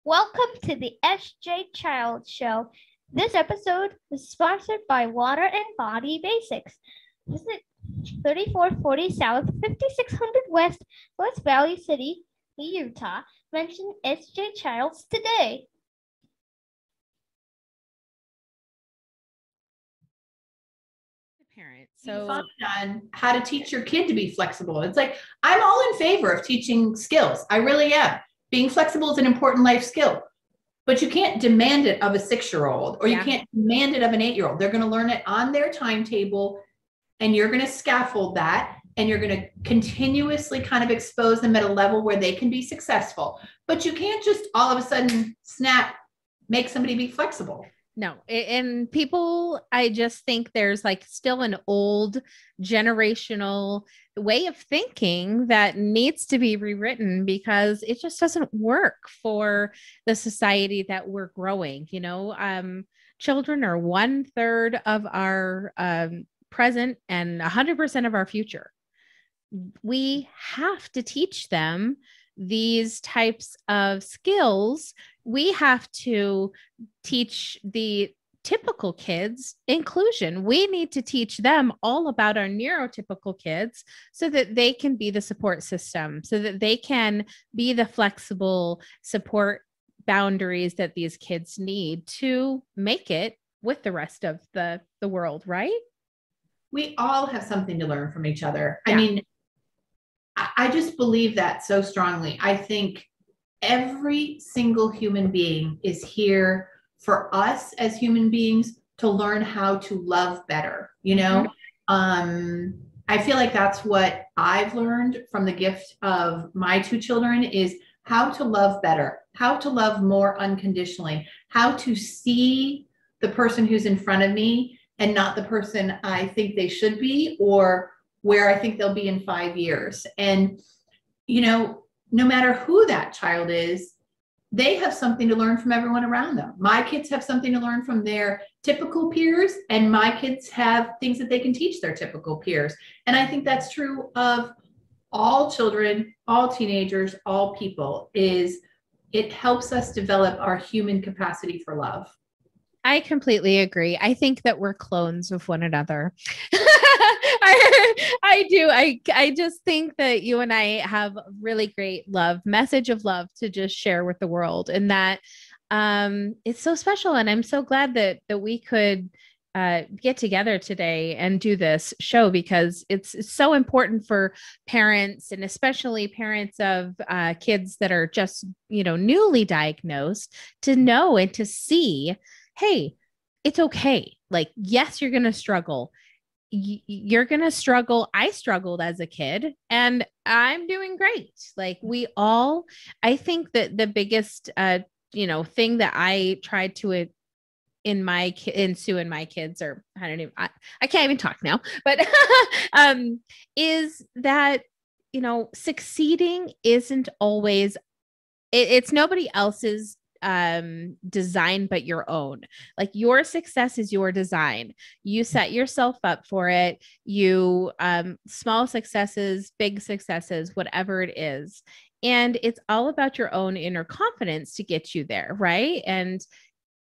Welcome to the SJ Child Show. This episode is sponsored by Water and Body Basics. Visit 3440 South, 5600 West, West Valley City, Utah. Mention SJ Childs today. Parent. So on how to teach your kid to be flexible. It's like, I'm all in favor of teaching skills. I really am. Being flexible is an important life skill, but you can't demand it of a 6-year-old, or you can't demand it of an 8-year-old. They're going to learn it on their timetable, and you're going to scaffold that, and you're going to continuously kind of expose them at a level where they can be successful. But you can't just all of a sudden make somebody be flexible. No. And people, I just think there's like still an old generational way of thinking that needs to be rewritten, because it just doesn't work for the society that we're growing. Children are 1/3 of our present and 100% of our future. We have to teach them these types of skills. We have to teach the typical kids inclusion. We need to teach them all about our neurotypical kids so that they can be the support system, so that they can be the flexible support boundaries that these kids need to make it with the rest of the world, right? We all have something to learn from each other. Yeah. I mean, I just believe that so strongly. I think every single human being is here for us as human beings to learn how to love better. I feel like that's what I've learned from the gift of my 2 children, is how to love better, how to love more unconditionally, how to see the person who's in front of me and not the person I think they should be, or where I think they'll be in 5 years. And, no matter who that child is, they have something to learn from everyone around them. My kids have something to learn from their typical peers, and my kids have things that they can teach their typical peers. And I think that's true of all children, all teenagers, all people. It helps us develop our human capacity for love. I completely agree. I think that we're clones of one another. I do. I just think that you and I have a really great message of love to just share with the world, and that it's so special. And I'm so glad that we could get together today and do this show, because it's so important for parents, and especially parents of kids that are just, newly diagnosed, to know and to see, hey, it's okay. Like, yes, you're going to struggle. You're going to struggle. I struggled as a kid, and I'm doing great. Like, I think that the biggest, thing that I tried to ensue in my kids, or I can't even talk now, but, is that, succeeding isn't always, it's nobody else's design but your own. Like, your success is your design. You set yourself up for it. You small successes, big successes, whatever it is, and it's all about your own inner confidence to get you there, right? And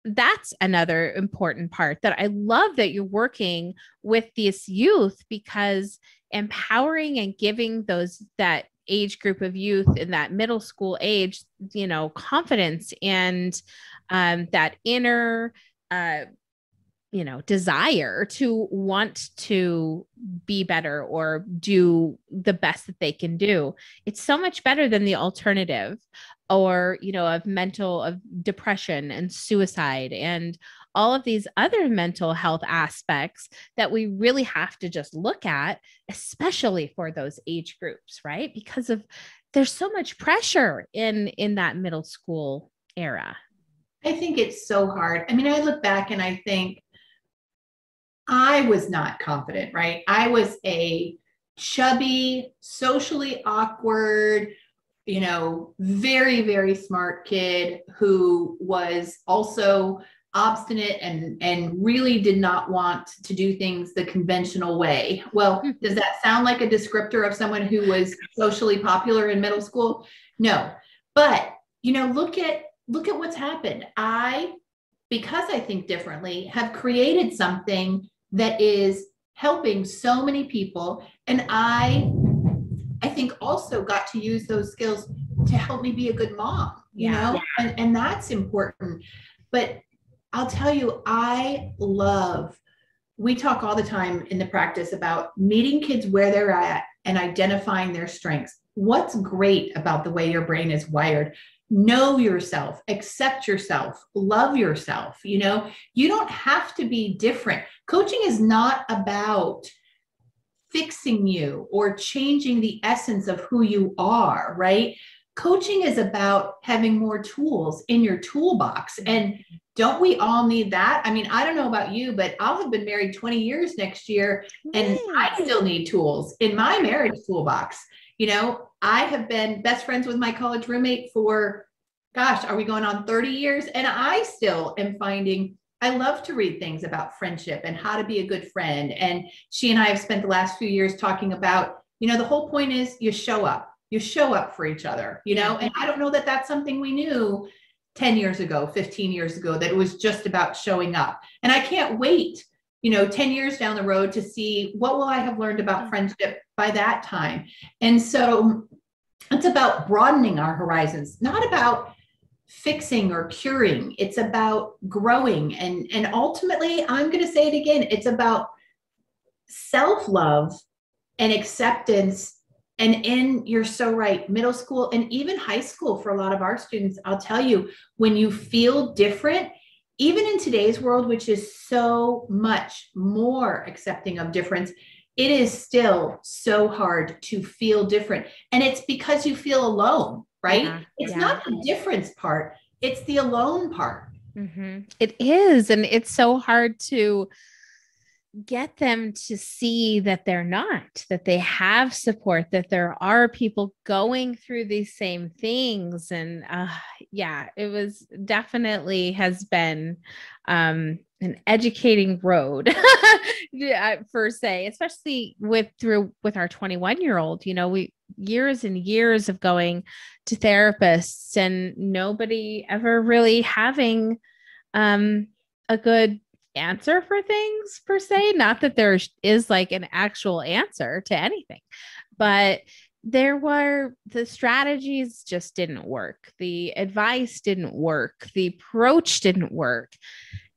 that's another important part that I love that you're working with this youth, because empowering and giving that age group of youth in that middle school age, confidence and that inner, desire to want to be better or do the best that they can do. It's so much better than the alternative, or, of depression and suicide and all of these other mental health aspects that we really have to just look at, especially for those age groups, right? Because there's so much pressure in that middle school era. I think it's so hard. I mean, I look back and I think I was not confident, right? I was a chubby, socially awkward, very, very smart kid who was also obstinate and really did not want to do things the conventional way. Well, does that sound like a descriptor of someone who was socially popular in middle school? No. But, look at look at what's happened. Because I think differently, have created something that is helping so many people. And I think also got to use those skills to help me be a good mom, you know, and that's important. But I'll tell you, we talk all the time in the practice about meeting kids where they're at and identifying their strengths. What's great about the way your brain is wired? Know yourself, accept yourself, love yourself. You know, you don't have to be different. Coaching is not about fixing you or changing the essence of who you are, right? Coaching is about having more tools in your toolbox. And don't we all need that? I mean, I don't know about you, but I'll have been married 20 years next year, and I still need tools in my marriage toolbox. You know, I have been best friends with my college roommate for, gosh, are we going on 30 years? And I still am finding I love to read things about friendship and how to be a good friend. And she and I have spent the last few years talking about, you know, the whole point is you show up for each other, you know, and I don't know that that's something we knew 10 years ago, 15 years ago, that it was just about showing up. And I can't wait, you know, 10 years down the road to see what will I have learned about friendship by that time. And so it's about broadening our horizons, not about fixing or curing. It's about growing. And ultimately, I'm going to say it again, it's about self-love and acceptance. And you're so right, middle school and even high school for a lot of our students, I'll tell you, when you feel different, even in today's world, which is so much more accepting of difference, it is still so hard to feel different. And it's because you feel alone, right? It's not the difference part, it's the alone part. It is. And it's so hard to get them to see that they're not, that they have support, that there are people going through these same things. And it was definitely has been an educating road per se, especially with our 21-year-old, you know, we years and years of going to therapists and nobody ever really having a good answer for things per se. Not that there is like an actual answer to anything, but the strategies just didn't work. The advice didn't work. The approach didn't work.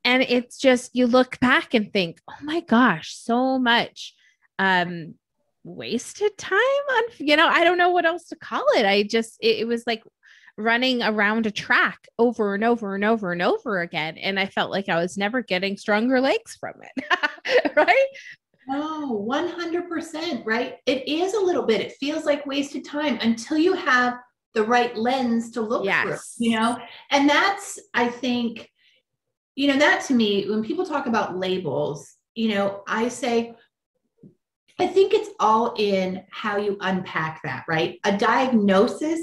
And it's just, you look back and think, oh my gosh, so much wasted time on, you know, I don't know what else to call it. It was like running around a track over and over and over and over again. And I felt like I was never getting stronger legs from it. Right? No, 100%. Right. It is a little bit, it feels like wasted time until you have the right lens to look through, you know, and that's, I think, you know, that to me, when people talk about labels, you know, I say, I think it's all in how you unpack that, right? A diagnosis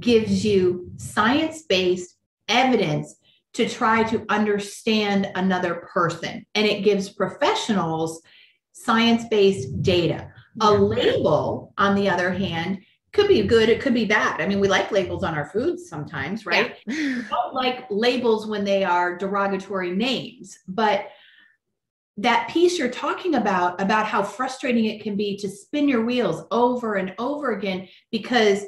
gives you science-based evidence to try to understand another person. And it gives professionals science-based data. A label, on the other hand, could be good, it could be bad. I mean, we like labels on our foods sometimes, right? We don't like labels when they are derogatory names, but that piece you're talking about how frustrating it can be to spin your wheels over and over again because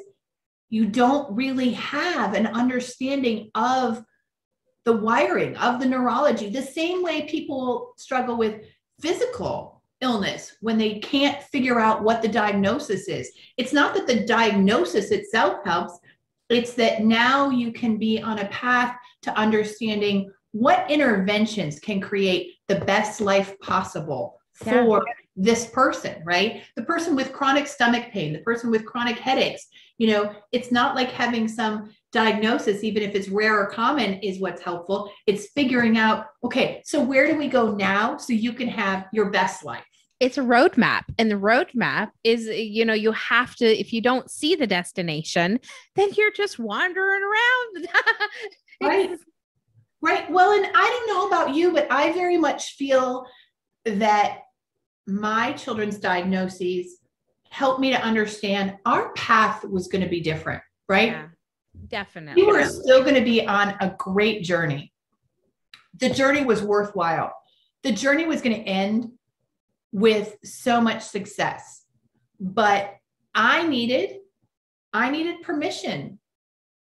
you don't really have an understanding of the wiring, of the neurology, the same way people struggle with physical illness when they can't figure out what the diagnosis is. It's not that the diagnosis itself helps, it's that now you can be on a path to understanding what interventions can create the best life possible for this person, right? The person with chronic stomach pain, the person with chronic headaches, you know, it's not like having some diagnosis, even if it's rare or common, is what's helpful. It's figuring out, okay, so where do we go now so you can have your best life? It's a roadmap, and the roadmap is, you know, you have to, if you don't see the destination, then you're just wandering around. Right. Well, and I don't know about you, but I very much feel that my children's diagnoses helped me to understand our path was going to be different, right? Definitely. You were still going to be on a great journey. The journey was worthwhile. The journey was going to end with so much success, but I needed permission,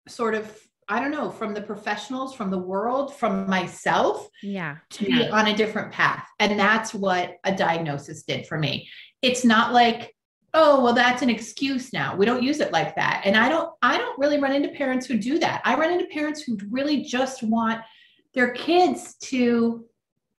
sort of, I don't know, from the professionals, from the world, from myself, to be on a different path. And that's what a diagnosis did for me. It's not like, oh, well, that's an excuse now. We don't use it like that. And I don't really run into parents who do that. I run into parents who really just want their kids to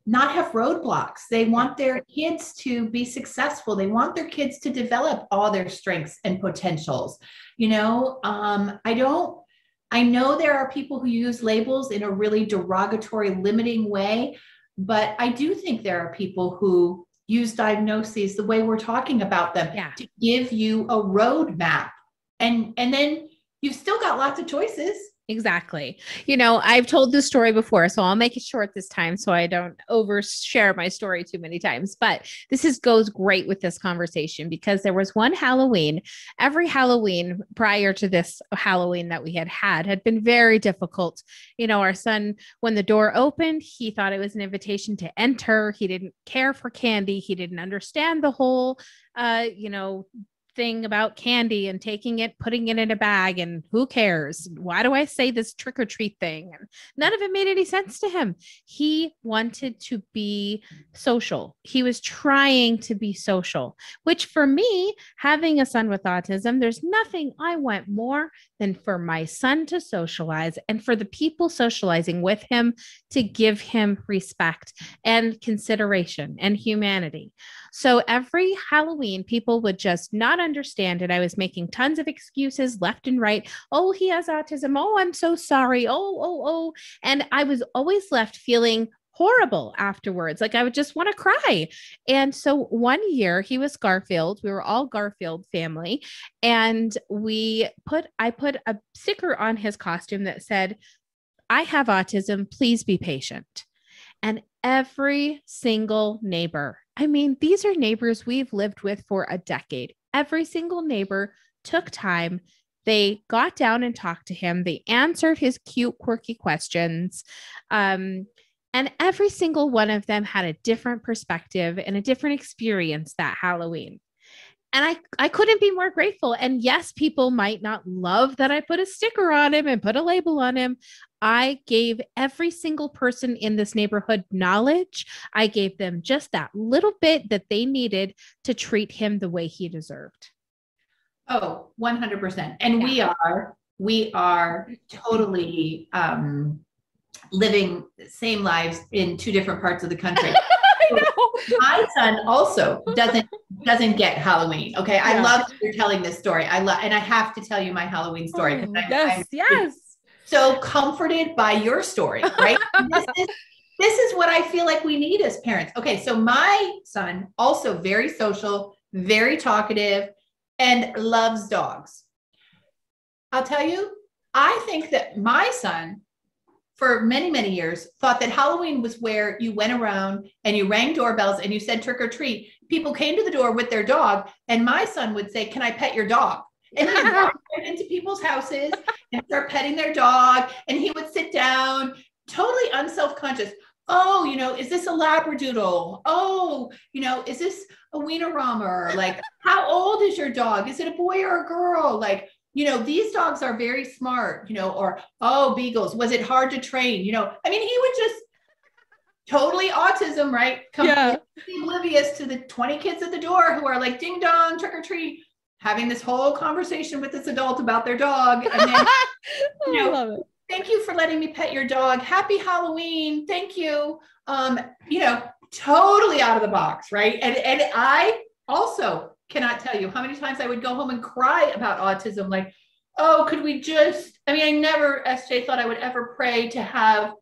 not have roadblocks. They want their kids to be successful. They want their kids to develop all their strengths and potentials. You know, I know there are people who use labels in a really derogatory, limiting way, but I do think there are people who use diagnoses the way we're talking about them to give you a roadmap. And then you've still got lots of choices. Exactly. You know, I've told this story before, so I'll make it short this time so I don't overshare my story too many times. But this goes great with this conversation because there was one Halloween. Every Halloween prior to this Halloween that we had been very difficult. You know, our son, when the door opened, he thought it was an invitation to enter. He didn't care for candy. He didn't understand the whole, thing about candy and taking it, putting it in a bag, and who cares? Why do I say this trick or treat thing? And none of it made any sense to him. He wanted to be social. He was trying to be social, which for me, having a son with autism, there's nothing I want more than for my son to socialize and for the people socializing with him to give him respect and consideration and humanity. So every Halloween, people would just not understand it. I was making tons of excuses left and right. Oh, he has autism. Oh, I'm so sorry. Oh. And I was always left feeling horrible afterwards. Like I would just want to cry. And so one year he was Garfield. We were all Garfield family. And I put a sticker on his costume that said, "I have autism. Please be patient." And every single neighbor, I mean, these are neighbors we've lived with for a decade. Every single neighbor took time. They got down and talked to him. They answered his cute, quirky questions. And every single one of them had a different perspective and a different experience that Halloween. And I couldn't be more grateful. And yes, people might not love that I put a sticker on him and put a label on him. I gave every single person in this neighborhood knowledge. I gave them just that little bit that they needed to treat him the way he deserved. Oh, 100%. And we are totally living the same lives in two different parts of the country. I know. My son also doesn't get Halloween. Okay. I love that you're telling this story. And I have to tell you my Halloween story. Yes. So comforted by your story, right? This is what I feel like we need as parents. Okay. So my son, also very social, very talkative, and loves dogs. I'll tell you, I think that my son, for many, many years, thought that Halloween was where you went around and you rang doorbells and you said trick or treat. People came to the door with their dog, and my son would say, "Can I pet your dog?" And he'd walk into people's houses and start petting their dog, and he would sit down, totally unself-conscious. Oh, is this a Labradoodle? Oh, is this a Wienerhammer? Like, how old is your dog? Is it a boy or a girl? Like, these dogs are very smart, or, oh, beagles, was it hard to train? He would just totally autism, right? Completely oblivious to the 20 kids at the door who are like, ding dong, trick or treat, having this whole conversation with this adult about their dog. And then, I love it. Thank you for letting me pet your dog. Happy Halloween. Thank you. Totally out of the box, right? And I also cannot tell you how many times I would go home and cry about autism. Like, oh, could we just, I never, SJ, thought I would ever pray to have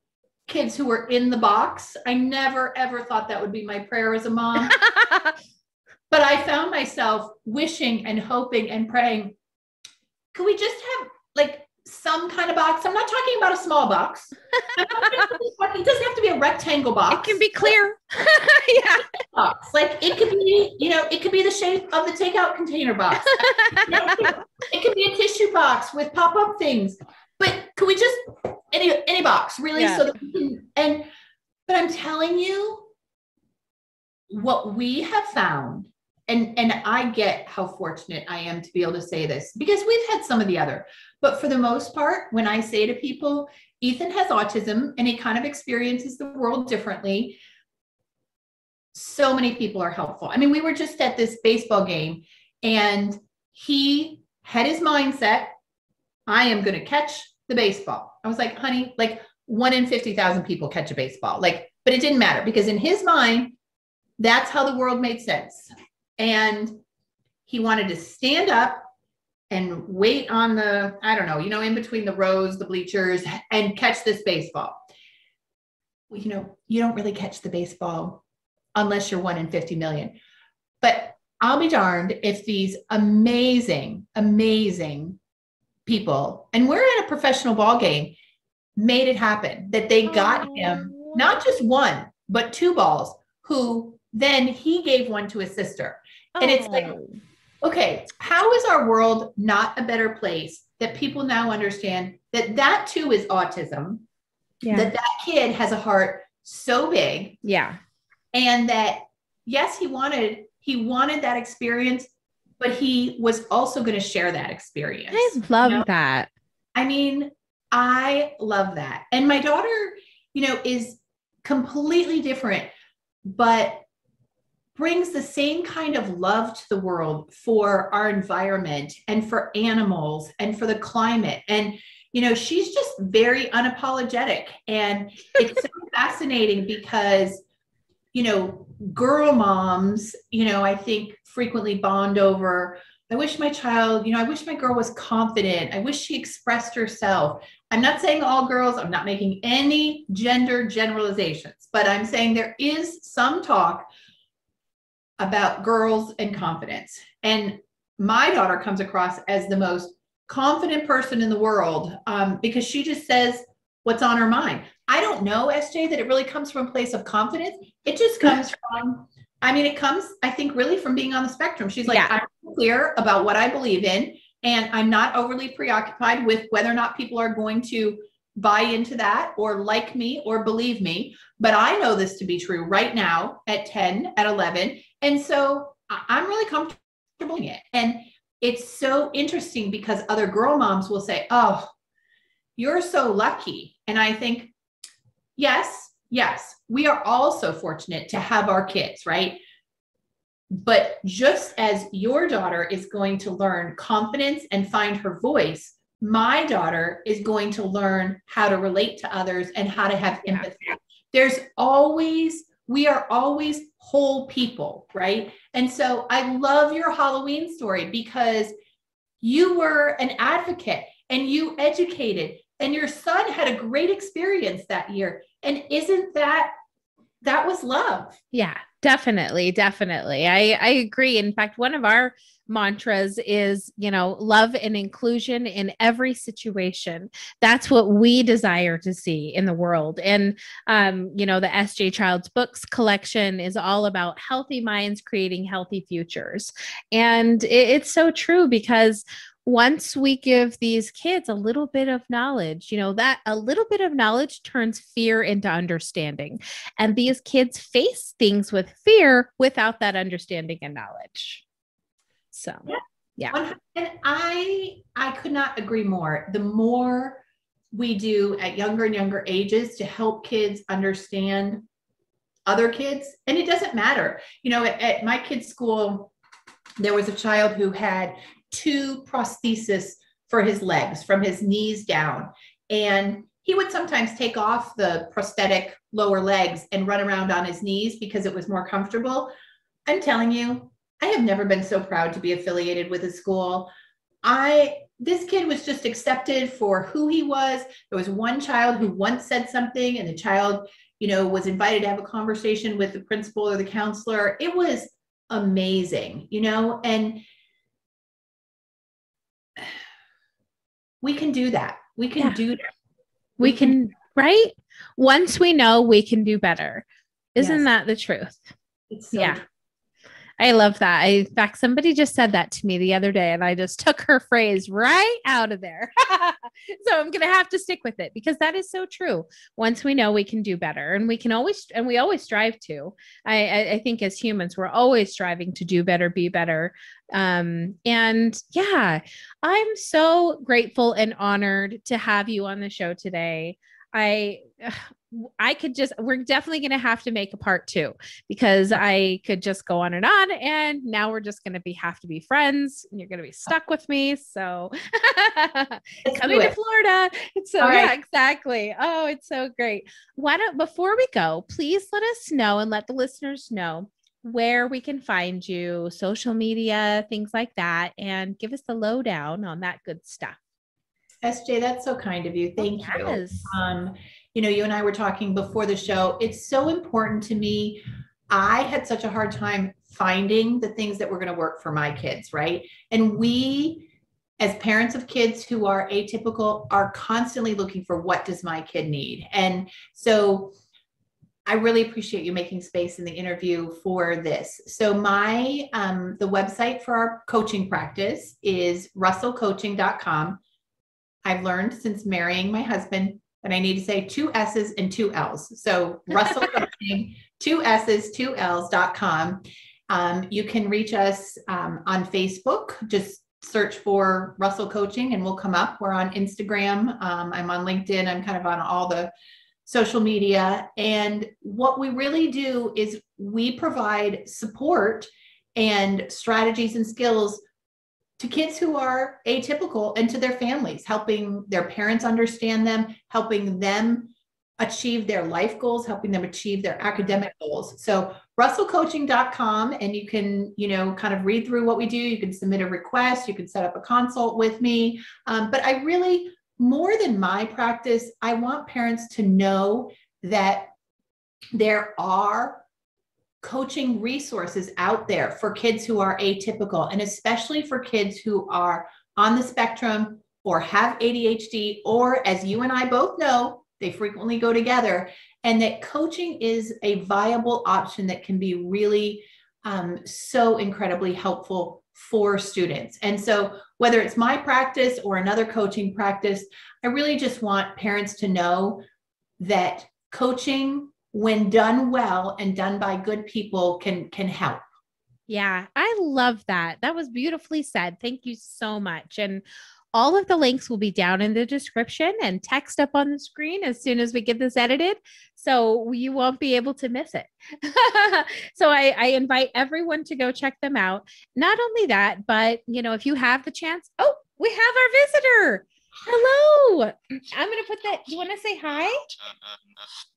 kids who were in the box. I never, ever thought that would be my prayer as a mom. But I found myself wishing and hoping and praying, could we just have like some kind of box? I'm not talking about a small box. It doesn't have to be a rectangle box. It can be clear. Box. Like it could be, it could be the shape of the takeout container box. It could be a tissue box with pop-up things. but can we just any box really? Yeah. So that we can, but I'm telling you, what we have found, and I get how fortunate I am to be able to say this because we've had some of the other, but for the most part, when I say to people, Ethan has autism and he kind of experiences the world differently, so many people are helpful. I mean, we were just at this baseball game and he had his mindset, I am going to catch the baseball. I was like, honey, like 1 in 50,000 people catch a baseball. Like, but it didn't matter because in his mind, that's how the world made sense. And he wanted to stand up and wait on the, I don't know, in between the rows, the bleachers, and catch this baseball. Well, you don't really catch the baseball unless you're 1 in 50 million. But I'll be darned if these amazing, amazing people, and we're at a professional ball game, made it happen, that they got him not just 1, but 2 balls, who then he gave 1 to his sister. And it's like, okay, how is our world not a better place that people now understand that too is autism, that kid has a heart so big. Yeah. And that, yes, he wanted that experience, but he was also going to share that experience. I love that. I mean, I love that. And my daughter, is completely different, but brings the same kind of love to the world for our environment and for animals and for the climate. And, she's just very unapologetic. And it's so fascinating because, girl moms, I think frequently bond over, I wish my child, I wish my girl was confident. I wish she expressed herself. I'm not saying all girls, I'm not making any gender generalizations, but I'm saying there is some talk about girls and confidence. And my daughter comes across as the most confident person in the world because she just says what's on her mind. I don't know, SJ, that it really comes from a place of confidence. It just comes from, it comes, I think, really from being on the spectrum. She's like, I'm clear about what I believe in, and I'm not overly preoccupied with whether or not people are going to buy into that or like me or believe me. But I know this to be true right now at 10, at 11. And so I'm really comfortable in it. And it's so interesting because other girl moms will say, oh, you're so lucky. And I think, yes, we are all so fortunate to have our kids, right? But just as your daughter is going to learn confidence and find her voice, my daughter is going to learn how to relate to others and how to have empathy. We are always whole people, right? And so I love your Halloween story because you were an advocate and you educated and your son had a great experience that year. And isn't that was love? Yeah, definitely. I agree. In fact, one of our mantras is, love and inclusion in every situation. That's what we desire to see in the world. And, the S.J. Childs books collection is all about healthy minds creating healthy futures. And it's so true because once we give these kids a little bit of knowledge, that a little bit of knowledge turns fear into understanding. And these kids face things with fear without that understanding and knowledge. So, yeah. And I could not agree more. The more we do at younger and younger ages to help kids understand other kids, and it doesn't matter. At my kids' school, there was a child who had 2 prostheses for his legs from his knees down. And he would sometimes take off the prosthetic lower legs and run around on his knees because it was more comfortable. I'm telling you, I have never been so proud to be affiliated with a school. This kid was just accepted for who he was. There was one child who once said something and the child, was invited to have a conversation with the principal or the counselor. It was amazing, and we can do that. We can do that. We can, right? Once we know, we can do better. Isn't that the truth? It's so true. I love that. In fact, somebody just said that to me the other day, and I just took her phrase right out of there. So I'm going to have to stick with it because that is so true. Once we know we can do better, and we always strive to. I think as humans, we're always striving to do better, be better. And yeah, I'm so grateful and honored to have you on the show today. I could just, we're definitely going to have to make a part two because I could just go on. And now we're just going to have to be friends and you're going to be stuck with me. So coming to Florida. So yeah, exactly. Oh, it's so great. Before we go, please let us know and let the listeners know where we can find you, social media, things like that, and give us the lowdown on that good stuff. SJ, that's so kind of you. Thank you. You and I were talking before the show. It's so important to me. I had such a hard time finding the things that were going to work for my kids, right? And we, as parents of kids who are atypical, are constantly looking for what does my kid need? And so I really appreciate you making space in the interview for this. So the website for our coaching practice is russellcoaching.com. I've learned since marrying my husband that I need to say 2 S's and 2 L's. So Russell Coaching, 2 S's, 2 L's.com. You can reach us on Facebook. Just search for Russell Coaching and we'll come up. We're on Instagram. I'm on LinkedIn. I'm kind of on all the social media. And what we really do is we provide support and strategies and skills to kids who are atypical and to their families, helping their parents understand them, helping them achieve their life goals, helping them achieve their academic goals. So russellcoaching.com, and you can, kind of read through what we do. You can submit a request, you can set up a consult with me. But I really, more than my practice, I want parents to know that there are coaching resources out there for kids who are atypical, and especially for kids who are on the spectrum or have ADHD, or as you and I both know, they frequently go together, and that coaching is a viable option that can be really so incredibly helpful for students. And so whether it's my practice or another coaching practice, I really just want parents to know that coaching, when done well and done by good people, can help. Yeah, I love that. That was beautifully said. Thank you so much. And all of the links will be down in the description and text up on the screen as soon as we get this edited. So you won't be able to miss it. So I invite everyone to go check them out. Not only that, but if you have the chance, we have our visitor. Hello. I'm going to put that. Do you want to say hi?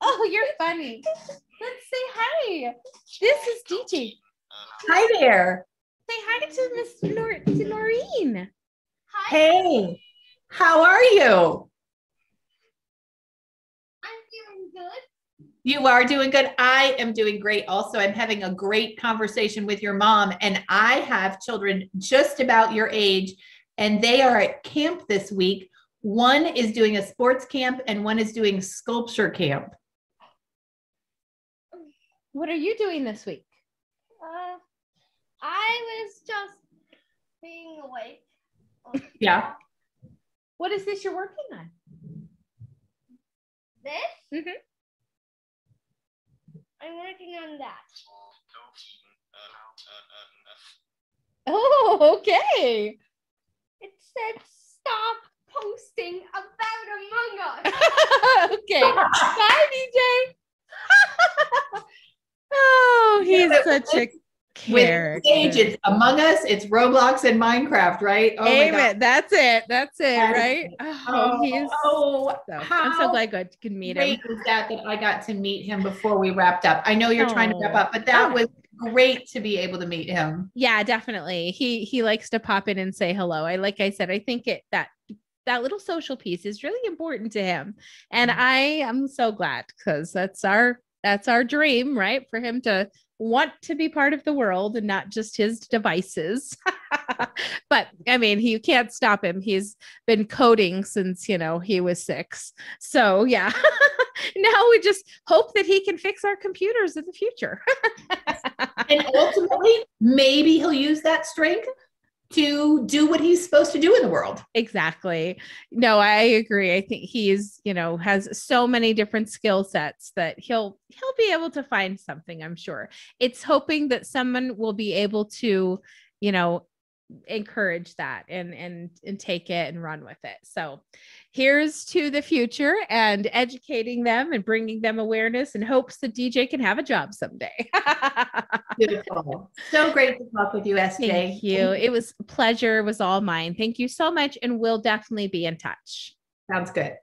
Oh, you're funny. Let's say hi. This is DJ. Hi there. Say hi to Miss Norrine. Hi. Hey, how are you? I'm doing good. You are doing good. I am doing great. Also, I'm having a great conversation with your mom, and I have children just about your age, and they are at camp this week. One is doing a sports camp and one is doing sculpture camp. What are you doing this week? I was just being awake. Yeah. What is this you're working on? This? Mm-hmm. I'm working on that. Oh, okay. It said stop posting about Among Us. Okay. Bye, DJ. Oh, he's such a character. With age, it's Among Us, it's Roblox and Minecraft, right? Oh Amen. my God. That's it, right? I'm so glad I could meet him. Great was that I got to meet him before we wrapped up. I know you're trying to wrap up, but that was great to be able to meet him. Yeah, definitely. He likes to pop in and say hello. Like I said, I think that little social piece is really important to him. And I am so glad because that's our dream, right? For him to want to be part of the world and not just his devices. But I mean, you can't stop him. He's been coding since, he was 6. So yeah, now we just hope that he can fix our computers in the future. And ultimately, maybe he'll use that strength to do what he's supposed to do in the world. Exactly. No, I agree. I think he's, has so many different skill sets that he'll be able to find something, I'm sure. It's hoping that someone will be able to, encourage that and take it and run with it. So here's to the future and educating them and bringing them awareness and hopes that DJ can have a job someday. Beautiful. So great to talk with you, SJ. Thank you. It was a pleasure. It was all mine. Thank you so much. And we'll definitely be in touch. Sounds good.